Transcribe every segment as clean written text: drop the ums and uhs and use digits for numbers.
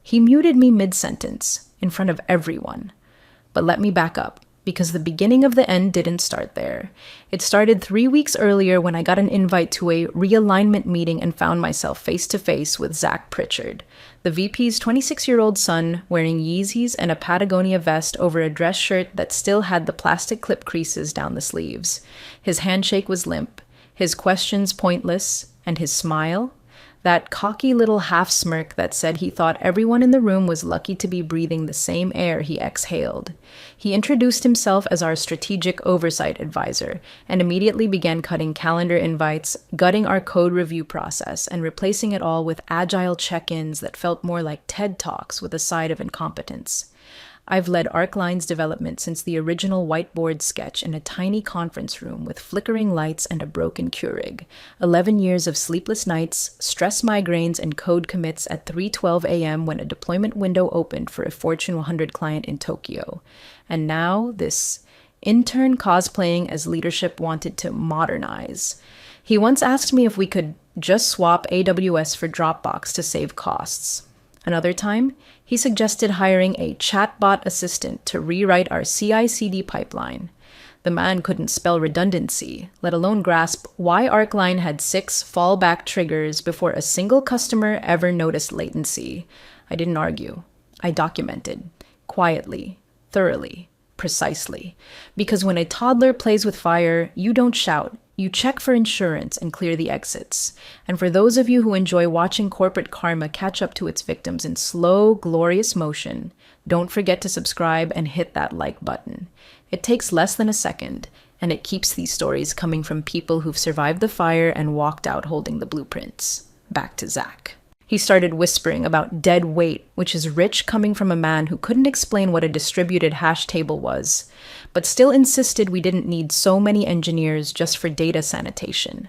He muted me mid-sentence, in front of everyone. But let me back up, because the beginning of the end didn't start there. It started 3 weeks earlier when I got an invite to a realignment meeting and found myself face-to-face with Zach Pritchard, the VP's 26-year-old son, wearing Yeezys and a Patagonia vest over a dress shirt that still had the plastic clip creases down the sleeves. His handshake was limp, his questions pointless, and his smile, that cocky little half-smirk that said he thought everyone in the room was lucky to be breathing the same air he exhaled. He introduced himself as our strategic oversight advisor and immediately began cutting calendar invites, gutting our code review process, and replacing it all with agile check-ins that felt more like TED Talks with a side of incompetence. I've led ArcLine's development since the original whiteboard sketch in a tiny conference room with flickering lights and a broken Keurig. 11 years of sleepless nights, stress migraines, and code commits at 3:12 a.m. when a deployment window opened for a Fortune 100 client in Tokyo. And now this intern cosplaying as leadership wanted to modernize. He once asked me if we could just swap AWS for Dropbox to save costs. Another time, he suggested hiring a chatbot assistant to rewrite our CI/CD pipeline. The man couldn't spell redundancy, let alone grasp why ArcLine had 6 fallback triggers before a single customer ever noticed latency. I didn't argue. I documented. Quietly. Thoroughly. Precisely. Because when a toddler plays with fire, you don't shout. You check for insurance and clear the exits. And for those of you who enjoy watching corporate karma catch up to its victims in slow, glorious motion, don't forget to subscribe and hit that like button. It takes less than a second, and it keeps these stories coming from people who've survived the fire and walked out holding the blueprints. Back to Zach. He started whispering about dead weight, which is rich coming from a man who couldn't explain what a distributed hash table was, but still insisted we didn't need so many engineers just for data sanitation.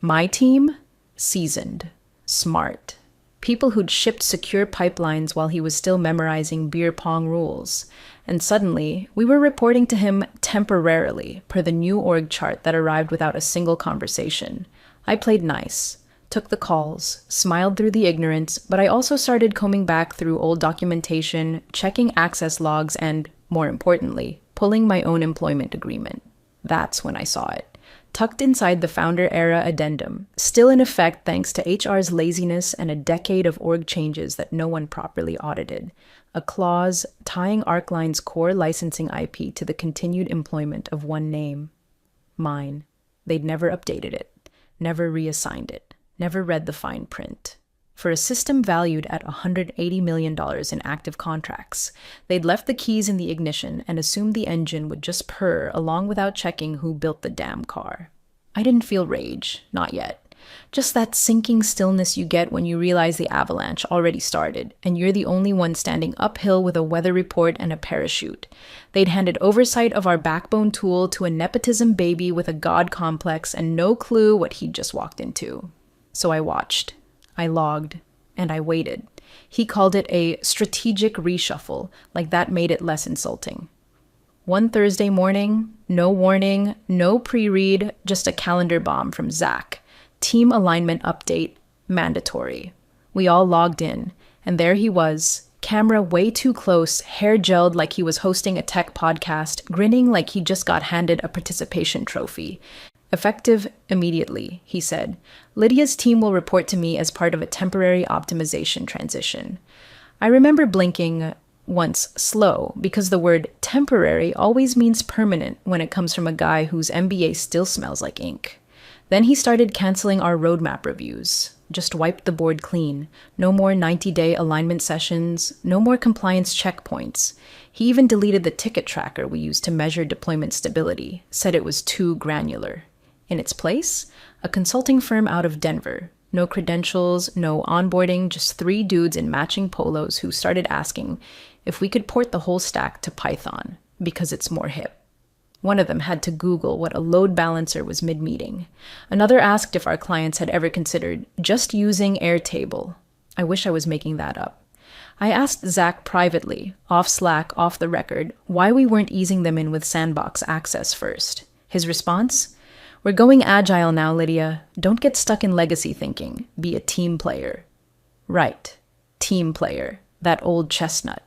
My team? Seasoned. Smart. People who'd shipped secure pipelines while he was still memorizing beer pong rules. And suddenly, we were reporting to him temporarily, per the new org chart that arrived without a single conversation. I played nice. Took the calls, smiled through the ignorance, but I also started combing back through old documentation, checking access logs, and, more importantly, pulling my own employment agreement. That's when I saw it. Tucked inside the founder-era addendum, still in effect thanks to HR's laziness and a decade of org changes that no one properly audited. A clause tying ArcLine's core licensing IP to the continued employment of one name. Mine. They'd never updated it, never reassigned it. Never read the fine print. For a system valued at $180 million in active contracts, they'd left the keys in the ignition and assumed the engine would just purr along without checking who built the damn car. I didn't feel rage, not yet. Just that sinking stillness you get when you realize the avalanche already started, and you're the only one standing uphill with a weather report and a parachute. They'd handed oversight of our backbone tool to a nepotism baby with a god complex and no clue what he'd just walked into. So I watched, I logged, and I waited. He called it a strategic reshuffle, like that made it less insulting. One Thursday morning, no warning, no pre-read, just a calendar bomb from Zach. Team alignment update, mandatory. We all logged in, and there he was, camera way too close, hair gelled like he was hosting a tech podcast, grinning like he just got handed a participation trophy. Effective immediately, he said. Lydia's team will report to me as part of a temporary optimization transition. I remember blinking once slow because the word temporary always means permanent when it comes from a guy whose MBA still smells like ink. Then he started canceling our roadmap reviews. Just wiped the board clean. No more 90-day alignment sessions. No more compliance checkpoints. He even deleted the ticket tracker we used to measure deployment stability. Said it was too granular. In its place, a consulting firm out of Denver. No credentials, no onboarding, just 3 dudes in matching polos who started asking if we could port the whole stack to Python, because it's more hip. One of them had to Google what a load balancer was mid-meeting. Another asked if our clients had ever considered just using Airtable. I wish I was making that up. I asked Zach privately, off Slack, off the record, why we weren't easing them in with sandbox access first. His response? We're going agile now, Lydia. Don't get stuck in legacy thinking. Be a team player. Right. Team player. that old chestnut.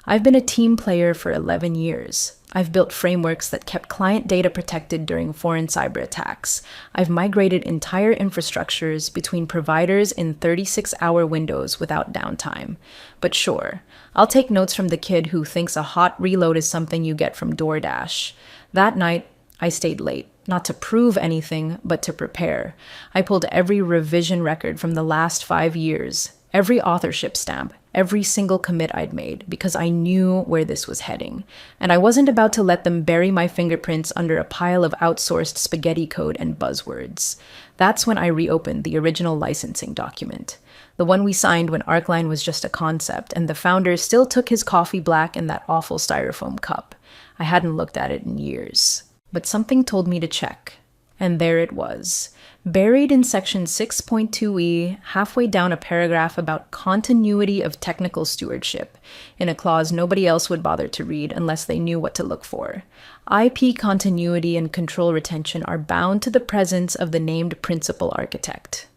I've been a team player for 11 years. I've built frameworks that kept client data protected during foreign cyber attacks. I've migrated entire infrastructures between providers in 36-hour windows without downtime. But sure, I'll take notes from the kid who thinks a hot reload is something you get from DoorDash. That night, I stayed late, not to prove anything, but to prepare. I pulled every revision record from the last 5 years, every authorship stamp, every single commit I'd made, because I knew where this was heading. And I wasn't about to let them bury my fingerprints under a pile of outsourced spaghetti code and buzzwords. That's when I reopened the original licensing document. The one we signed when Arcline was just a concept, and the founder still took his coffee black in that awful styrofoam cup. I hadn't looked at it in years. But something told me to check. And there it was, buried in section 6.2e, halfway down a paragraph about continuity of technical stewardship, in a clause nobody else would bother to read unless they knew what to look for. IP continuity and control retention are bound to the presence of the named principal architect.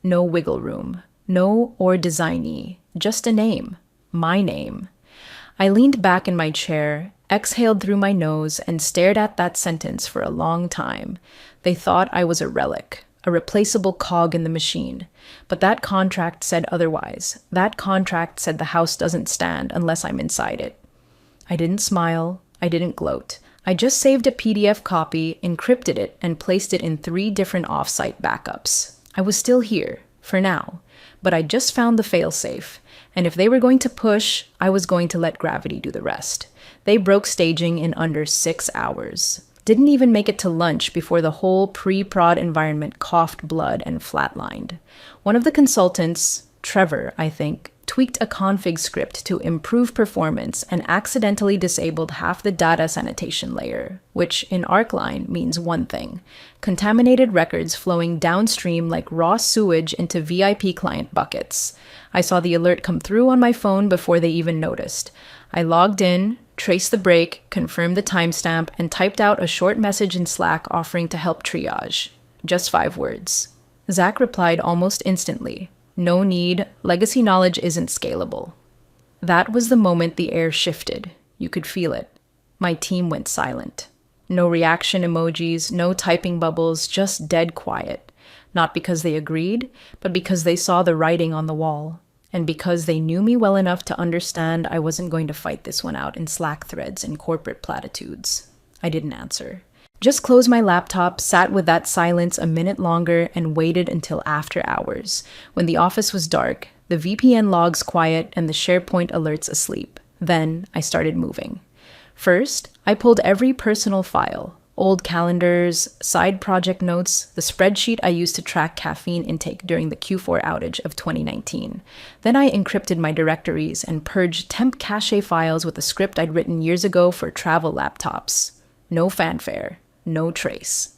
No wiggle room. No or designee. Just a name. My name. I leaned back in my chair, exhaled through my nose, and stared at that sentence for a long time. They thought I was a relic, a replaceable cog in the machine. But that contract said otherwise. That contract said the house doesn't stand unless I'm inside it. I didn't smile. I didn't gloat. I just saved a PDF copy, encrypted it, and placed it in 3 different off-site backups. I was still here, for now. But I just found the failsafe. And if they were going to push, I was going to let gravity do the rest. They broke staging in under 6 hours. Didn't even make it to lunch before the whole pre-prod environment coughed blood and flatlined. One of the consultants, Trevor, I think, tweaked a config script to improve performance and accidentally disabled half the data sanitation layer, which in Arcline means one thing: contaminated records flowing downstream like raw sewage into VIP client buckets. I saw the alert come through on my phone before they even noticed. I logged in, traced the break, confirmed the timestamp, and typed out a short message in Slack offering to help triage. Just 5 words. Zach replied almost instantly. No need, legacy knowledge isn't scalable. That was the moment the air shifted. You could feel it. My team went silent. No reaction emojis, no typing bubbles, just dead quiet. Not because they agreed, but because they saw the writing on the wall. And because they knew me well enough to understand I wasn't going to fight this one out in Slack threads and corporate platitudes. I didn't answer. Just closed my laptop, sat with that silence a minute longer, and waited until after hours, when the office was dark, the VPN logs quiet, and the SharePoint alerts asleep. Then I started moving. First, I pulled every personal file, old calendars, side project notes, the spreadsheet I used to track caffeine intake during the Q4 outage of 2019. Then I encrypted my directories and purged temp cache files with a script I'd written years ago for travel laptops. No fanfare. No trace.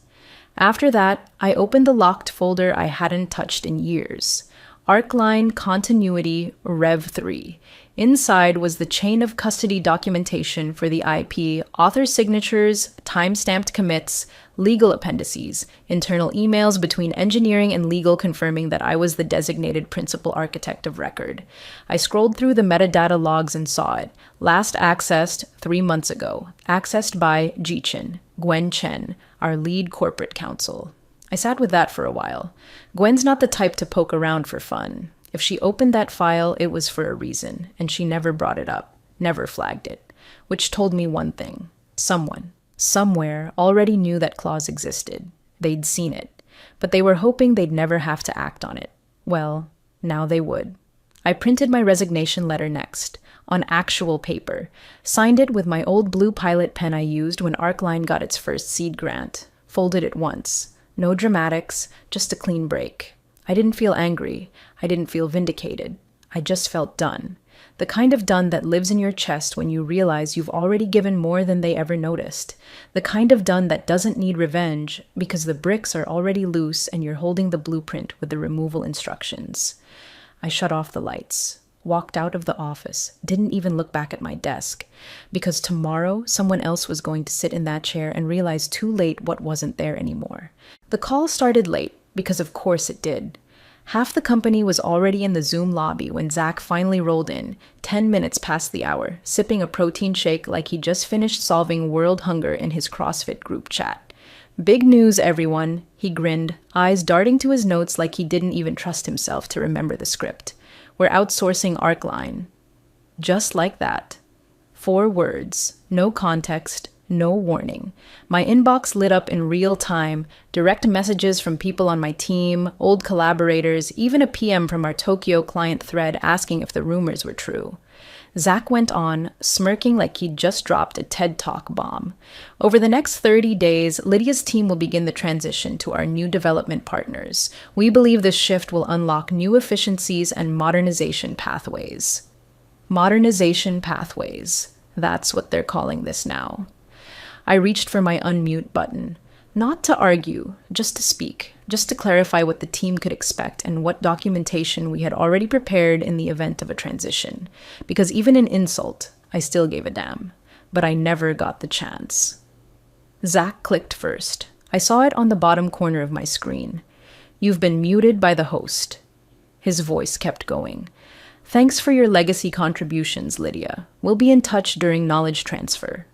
After that, I opened the locked folder I hadn't touched in years. Arcline Continuity Rev 3. Inside was the chain of custody documentation for the IP, author signatures, time-stamped commits, legal appendices, internal emails between engineering and legal confirming that I was the designated principal architect of record. I scrolled through the metadata logs and saw it. Last accessed 3 months ago. Accessed by Jichin, Gwen Chen, our lead corporate counsel. I sat with that for a while. Gwen's not the type to poke around for fun. If she opened that file, it was for a reason, and she never brought it up, never flagged it, which told me one thing. Someone, somewhere, already knew that clause existed. They'd seen it, but they were hoping they'd never have to act on it. Well, now they would. I printed my resignation letter next, on actual paper, signed it with my old blue Pilot pen I used when Arcline got its first seed grant, folded it once. No dramatics, just a clean break. I didn't feel angry. I didn't feel vindicated. I just felt done. The kind of done that lives in your chest when you realize you've already given more than they ever noticed. The kind of done that doesn't need revenge because the bricks are already loose and you're holding the blueprint with the removal instructions. I shut off the lights, walked out of the office, didn't even look back at my desk, because tomorrow someone else was going to sit in that chair and realize too late what wasn't there anymore. The call started late, because of course it did. Half the company was already in the Zoom lobby when Zach finally rolled in, 10 minutes past the hour, sipping a protein shake like he just finished solving world hunger in his CrossFit group chat. "Big news, everyone," he grinned, eyes darting to his notes like he didn't even trust himself to remember the script. "We're outsourcing Arcline." Just like that. 4 words, no context, no warning. My inbox lit up in real time, direct messages from people on my team, old collaborators, even a PM from our Tokyo client thread asking if the rumors were true. Zach went on, smirking like he'd just dropped a TED Talk bomb. "Over the next 30 days, Lydia's team will begin the transition to our new development partners. We believe this shift will unlock new efficiencies and modernization pathways." Modernization pathways. That's what they're calling this now. I reached for my unmute button. Not to argue, just to speak, just to clarify what the team could expect and what documentation we had already prepared in the event of a transition. Because even in insult, I still gave a damn. But I never got the chance. Zach clicked first. I saw it on the bottom corner of my screen. "You've been muted by the host." His voice kept going. "Thanks for your legacy contributions, Lydia. We'll be in touch during knowledge transfer."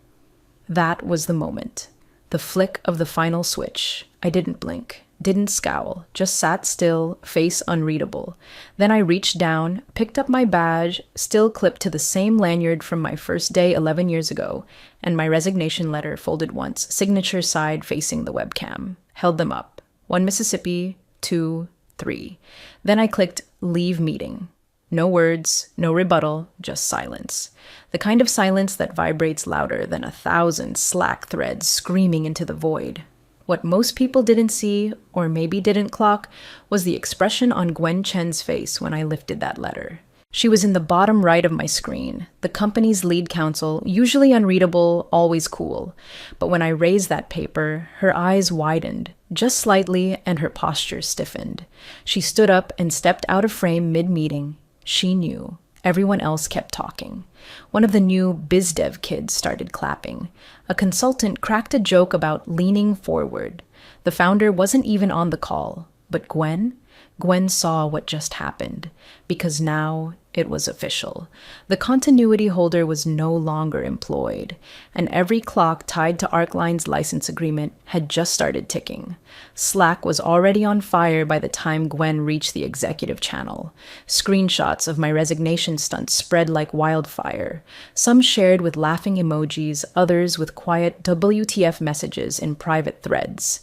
That was the moment. The flick of the final switch. I didn't blink, didn't scowl, just sat still, face unreadable. Then I reached down, picked up my badge, still clipped to the same lanyard from my first day 11 years ago, and my resignation letter folded once, signature side facing the webcam. Held them up. 1 Mississippi, 2, 3. Then I clicked Leave Meeting. No words, no rebuttal, just silence. The kind of silence that vibrates louder than 1,000 Slack threads screaming into the void. What most people didn't see, or maybe didn't clock, was the expression on Gwen Chen's face when I lifted that letter. She was in the bottom right of my screen, the company's lead counsel, usually unreadable, always cool. But when I raised that paper, her eyes widened, just slightly, and her posture stiffened. She stood up and stepped out of frame mid-meeting. She knew. Everyone else kept talking. One of the new biz dev kids started clapping. A consultant cracked a joke about leaning forward. The founder wasn't even on the call. But Gwen saw what just happened. Because now it was official. The continuity holder was no longer employed. And every clock tied to Arcline's license agreement had just started ticking. Slack was already on fire by the time Gwen reached the executive channel. Screenshots of my resignation stunt spread like wildfire. Some shared with laughing emojis, others with quiet WTF messages in private threads.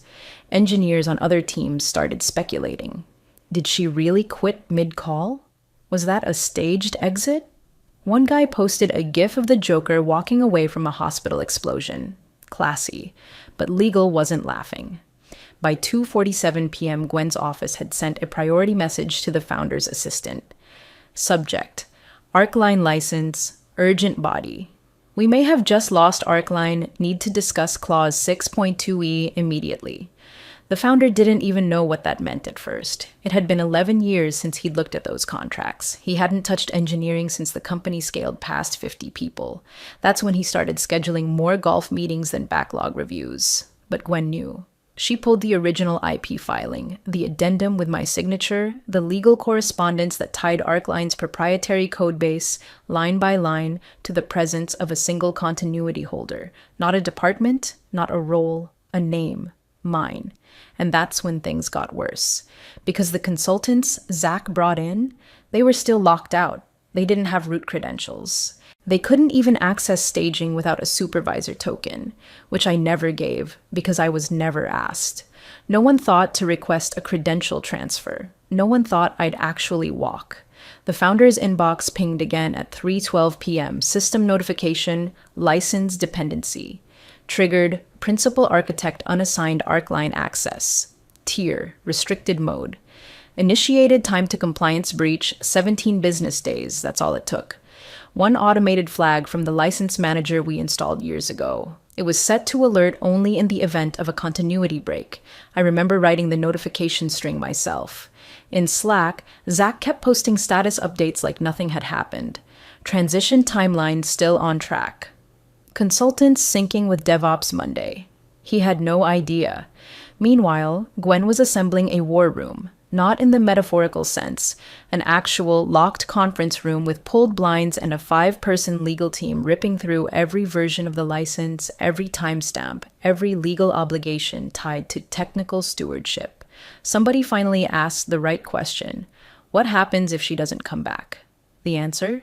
Engineers on other teams started speculating. Did she really quit mid-call? Was that a staged exit? One guy posted a gif of the Joker walking away from a hospital explosion. Classy. But legal wasn't laughing. By 2:47 p.m., Gwen's office had sent a priority message to the founder's assistant. Subject: Arcline license, urgent body. We may have just lost Arcline, need to discuss clause 6.2e immediately. The founder didn't even know what that meant at first. It had been 11 years since he'd looked at those contracts. He hadn't touched engineering since the company scaled past 50 people. That's when he started scheduling more golf meetings than backlog reviews. But Gwen knew. She pulled the original IP filing, the addendum with my signature, the legal correspondence that tied Arcline's proprietary codebase, line by line, to the presence of a single continuity holder. Not a department, not a role, a name. Mine. And that's when things got worse. Because the consultants Zach brought in, they were still locked out. They didn't have root credentials. They couldn't even access staging without a supervisor token, which I never gave because I was never asked. No one thought to request a credential transfer. No one thought I'd actually walk. The founder's inbox pinged again at 3:12 p.m. System notification, license dependency. Triggered, principal architect unassigned Arcline access. Tier, restricted mode. Initiated time to compliance breach, 17 business days, that's all it took. One automated flag from the license manager we installed years ago. It was set to alert only in the event of a continuity break. I remember writing the notification string myself. In Slack, Zach kept posting status updates like nothing had happened. Transition timeline still on track. Consultants syncing with DevOps Monday. He had no idea. Meanwhile, Gwen was assembling a war room. Not in the metaphorical sense, an actual locked conference room with pulled blinds and a 5-person legal team ripping through every version of the license, every timestamp, every legal obligation tied to technical stewardship. Somebody finally asked the right question. What happens if she doesn't come back? The answer?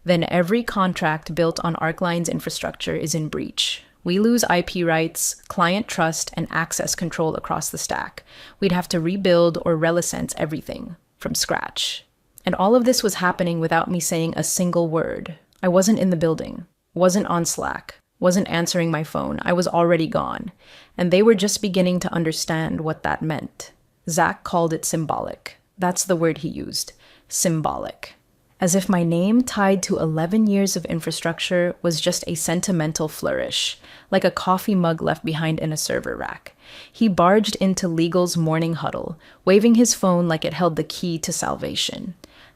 Then every contract built on Arcline's infrastructure is in breach. We lose IP rights, client trust, and access control across the stack. We'd have to rebuild or relicense everything from scratch. And all of this was happening without me saying a single word. I wasn't in the building, wasn't on Slack, wasn't answering my phone. I was already gone. And they were just beginning to understand what that meant. Zach called it symbolic. That's the word he used. Symbolic. As if my name tied to 11 years of infrastructure was just a sentimental flourish, like a coffee mug left behind in a server rack. He barged into legal's morning huddle, waving his phone like it held the key to salvation.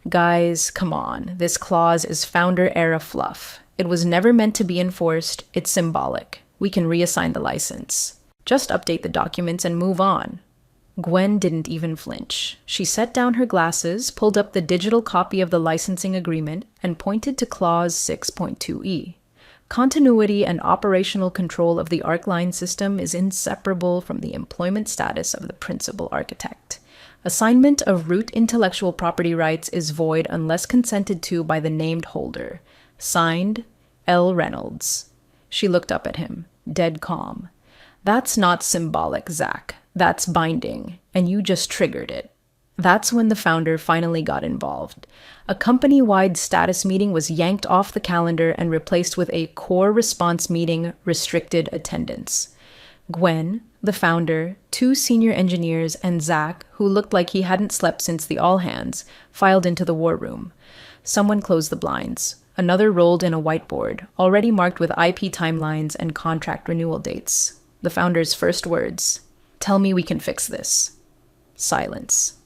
Guys, come on, this clause is founder-era fluff. It was never meant to be enforced, it's symbolic. We can reassign the license. Just update the documents and move on. Gwen didn't even flinch. She set down her glasses, pulled up the digital copy of the licensing agreement, and pointed to Clause 6.2e. Continuity and operational control of the Arcline system is inseparable from the employment status of the principal architect. Assignment of root intellectual property rights is void unless consented to by the named holder. Signed, L. Reynolds. She looked up at him, dead calm. That's not symbolic, Zach. That's binding, and you just triggered it. That's when the founder finally got involved. A company-wide status meeting was yanked off the calendar and replaced with a core response meeting, restricted attendance. Gwen, the founder, 2 senior engineers, and Zach, who looked like he hadn't slept since the all-hands, filed into the war room. Someone closed the blinds. Another rolled in a whiteboard, already marked with IP timelines and contract renewal dates. The founder's first words: "Tell me we can fix this." Silence.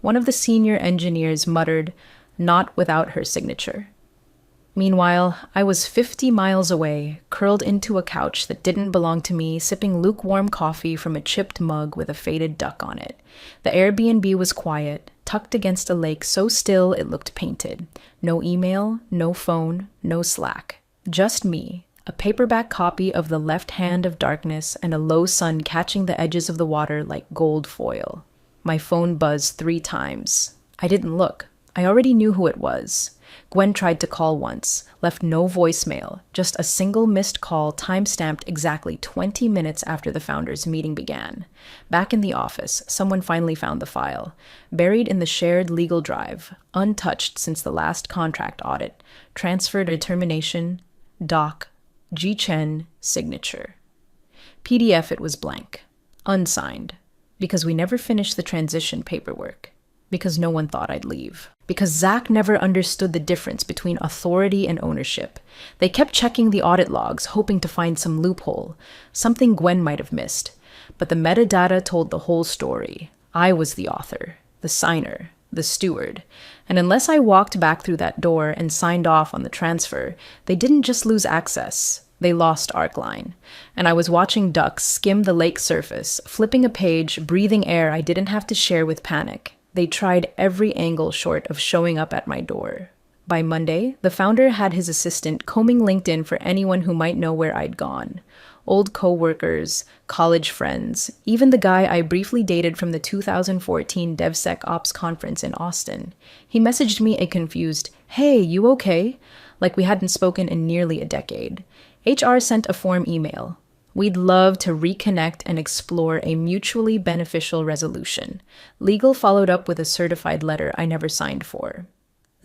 One of the senior engineers muttered, "Not without her signature." Meanwhile, I was 50 miles away, curled into a couch that didn't belong to me, sipping lukewarm coffee from a chipped mug with a faded duck on it. The Airbnb was quiet, tucked against a lake so still it looked painted. No email, no phone, no Slack. Just me, a paperback copy of The Left Hand of Darkness, and a low sun catching the edges of the water like gold foil. My phone buzzed 3 times. I didn't look. I already knew who it was. Gwen tried to call once, left no voicemail, just a single missed call time-stamped exactly 20 minutes after the founders' meeting began. Back in the office, someone finally found the file, buried in the shared legal drive, untouched since the last contract audit, transfer determination, doc, G-Chen, signature. PDF, it was blank, unsigned, because we never finished the transition paperwork, because no one thought I'd leave, because Zach never understood the difference between authority and ownership. They kept checking the audit logs, hoping to find some loophole, something Gwen might have missed, but the metadata told the whole story. I was the author, the signer, the steward, and unless I walked back through that door and signed off on the transfer, they didn't just lose access. They lost Arcline, and I was watching ducks skim the lake surface, flipping a page, breathing air I didn't have to share with panic. They tried every angle short of showing up at my door. By Monday, the founder had his assistant combing LinkedIn for anyone who might know where I'd gone. Old co-workers, college friends, even the guy I briefly dated from the 2014 DevSecOps conference in Austin. He messaged me a confused, "Hey, you okay?" like we hadn't spoken in nearly a decade. HR sent a form email. We'd love to reconnect and explore a mutually beneficial resolution. Legal followed up with a certified letter I never signed for.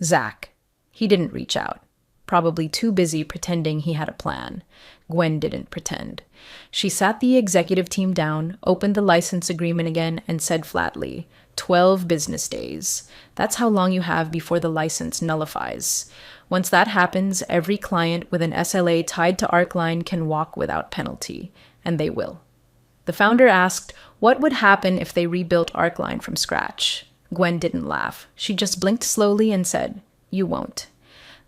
Zach. He didn't reach out. Probably too busy pretending he had a plan. Gwen didn't pretend. She sat the executive team down, opened the license agreement again, and said flatly, 12 business days. That's how long you have before the license nullifies. Once that happens, every client with an SLA tied to Arcline can walk without penalty, and they will. The founder asked what would happen if they rebuilt Arcline from scratch. Gwen didn't laugh. She just blinked slowly and said, "You won't."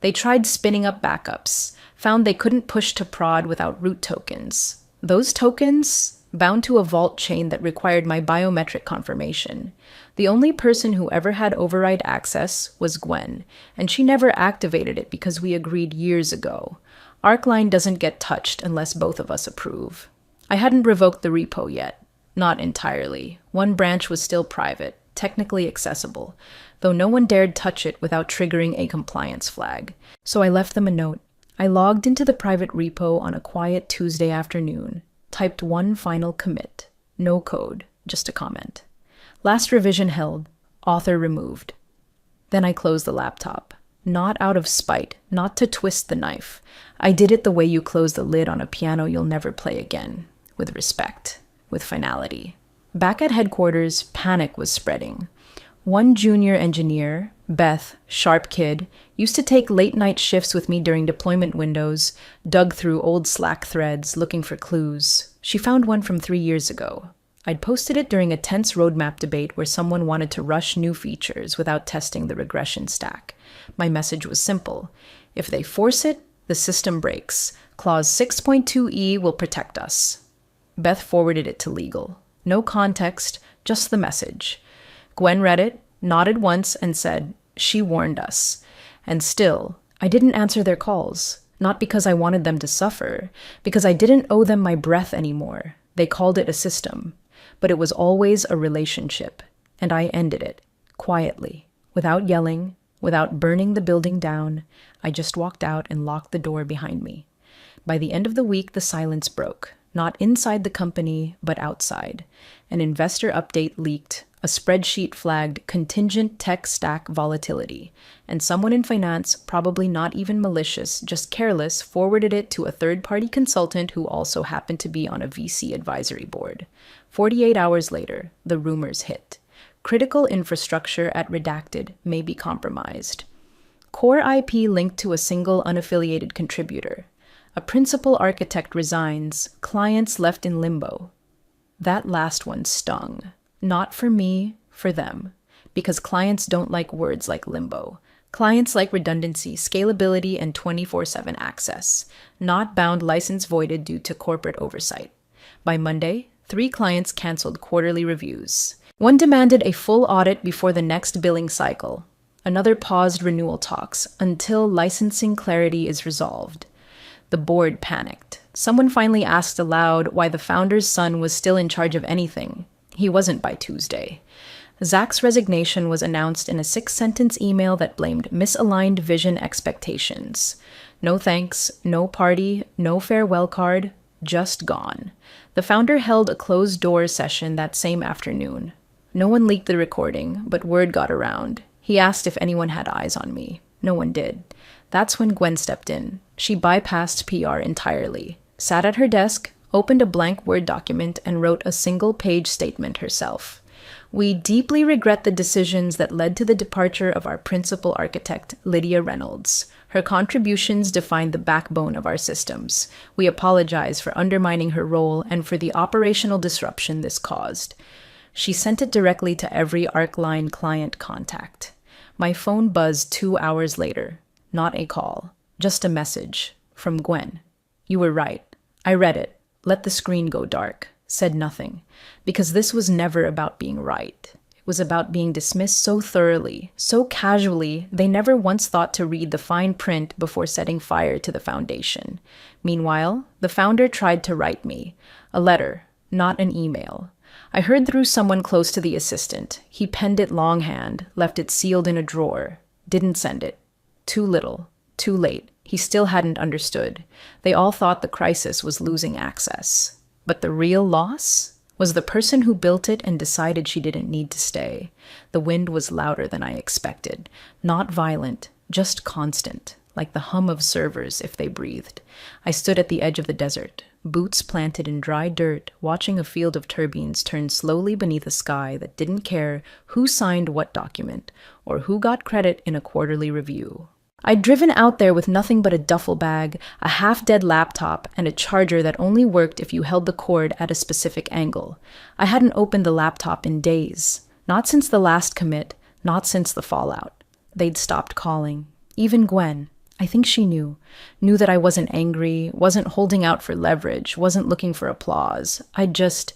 They tried spinning up backups, found they couldn't push to prod without root tokens. Those tokens, bound to a vault chain that required my biometric confirmation. The only person who ever had override access was Gwen, and she never activated it because we agreed years ago. Arcline doesn't get touched unless both of us approve. I hadn't revoked the repo yet. Not entirely. One branch was still private, technically accessible, though no one dared touch it without triggering a compliance flag. So I left them a note. I logged into the private repo on a quiet Tuesday afternoon, typed one final commit. No code, just a comment. Last revision held, author removed. Then I closed the laptop. Not out of spite, not to twist the knife. I did it the way you close the lid on a piano you'll never play again. With respect, with finality. Back at headquarters, panic was spreading. One junior engineer, Beth, sharp kid, used to take late-night shifts with me during deployment windows, dug through old Slack threads looking for clues. She found one from 3 years ago. I'd posted it during a tense roadmap debate where someone wanted to rush new features without testing the regression stack. My message was simple. If they force it, the system breaks. Clause 6.2e will protect us. Beth forwarded it to legal. No context, just the message. Gwen read it, nodded once, and said, "She warned us." And still, I didn't answer their calls. Not because I wanted them to suffer, because I didn't owe them my breath anymore. They called it a system. But it was always a relationship, and I ended it, quietly, without yelling, without burning the building down. I just walked out and locked the door behind me. By the end of the week, the silence broke, not inside the company, but outside. An investor update leaked, a spreadsheet flagged contingent tech stack volatility, and someone in finance, probably not even malicious, just careless, forwarded it to a third-party consultant who also happened to be on a VC advisory board. 48 hours later, the rumors hit. Critical infrastructure at Redacted may be compromised. Core IP linked to a single unaffiliated contributor. A principal architect resigns, clients left in limbo. That last one stung. Not for me, for them. Because clients don't like words like limbo. Clients like redundancy, scalability, and 24/7 access. Not bound license voided due to corporate oversight. By Monday, 3 clients canceled quarterly reviews. One demanded a full audit before the next billing cycle. Another paused renewal talks until licensing clarity is resolved. The board panicked. Someone finally asked aloud why the founder's son was still in charge of anything. He wasn't by Tuesday. Zach's resignation was announced in a 6-sentence email that blamed misaligned vision expectations. No thanks, no party, no farewell card, just gone. The founder held a closed-door session that same afternoon. No one leaked the recording, but word got around. He asked if anyone had eyes on me. No one did. That's when Gwen stepped in. She bypassed PR entirely, sat at her desk, opened a blank Word document, and wrote a single-page statement herself. "We deeply regret the decisions that led to the departure of our principal architect, Lydia Reynolds. Her contributions define the backbone of our systems. We apologize for undermining her role and for the operational disruption this caused." She sent it directly to every Arcline client contact. My phone buzzed 2 hours later. Not a call, just a message from Gwen. "You were right. I read it. Let the screen go dark." Said nothing, because this was never about being right. It was about being dismissed so thoroughly, so casually, they never once thought to read the fine print before setting fire to the foundation. Meanwhile, the founder tried to write me a letter, not an email. I heard through someone close to the assistant. He penned it longhand, left it sealed in a drawer, didn't send it. Too little, too late. He still hadn't understood. They all thought the crisis was losing access. But the real loss was the person who built it and decided she didn't need to stay. The wind was louder than I expected. Not violent, just constant, like the hum of servers if they breathed. I stood at the edge of the desert, boots planted in dry dirt, watching a field of turbines turn slowly beneath a sky that didn't care who signed what document or who got credit in a quarterly review. I'd driven out there with nothing but a duffel bag, a half-dead laptop, and a charger that only worked if you held the cord at a specific angle. I hadn't opened the laptop in days. Not since the last commit, not since the fallout. They'd stopped calling. Even Gwen. I think she knew that I wasn't angry, wasn't holding out for leverage, wasn't looking for applause. I'd just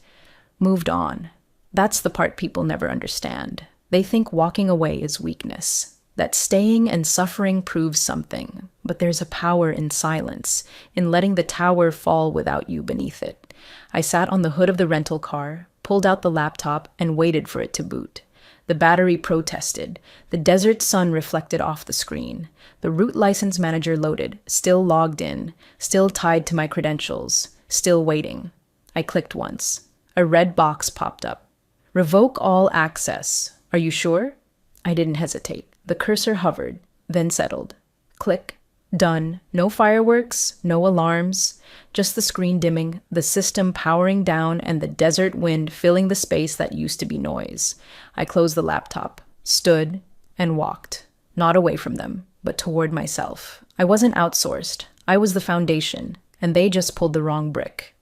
moved on. That's the part people never understand. They think walking away is weakness, that staying and suffering proves something. But there's a power in silence, in letting the tower fall without you beneath it. I sat on the hood of the rental car, pulled out the laptop, and waited for it to boot. The battery protested. The desert sun reflected off the screen. The root license manager loaded, still logged in, still tied to my credentials, still waiting. I clicked once. A red box popped up. Revoke all access. Are you sure? I didn't hesitate. The cursor hovered, then settled. Click. Done. No fireworks, no alarms, just the screen dimming, the system powering down, and the desert wind filling the space that used to be noise. I closed the laptop, stood, and walked. Not away from them, but toward myself. I wasn't outsourced. I was the foundation, and they just pulled the wrong brick.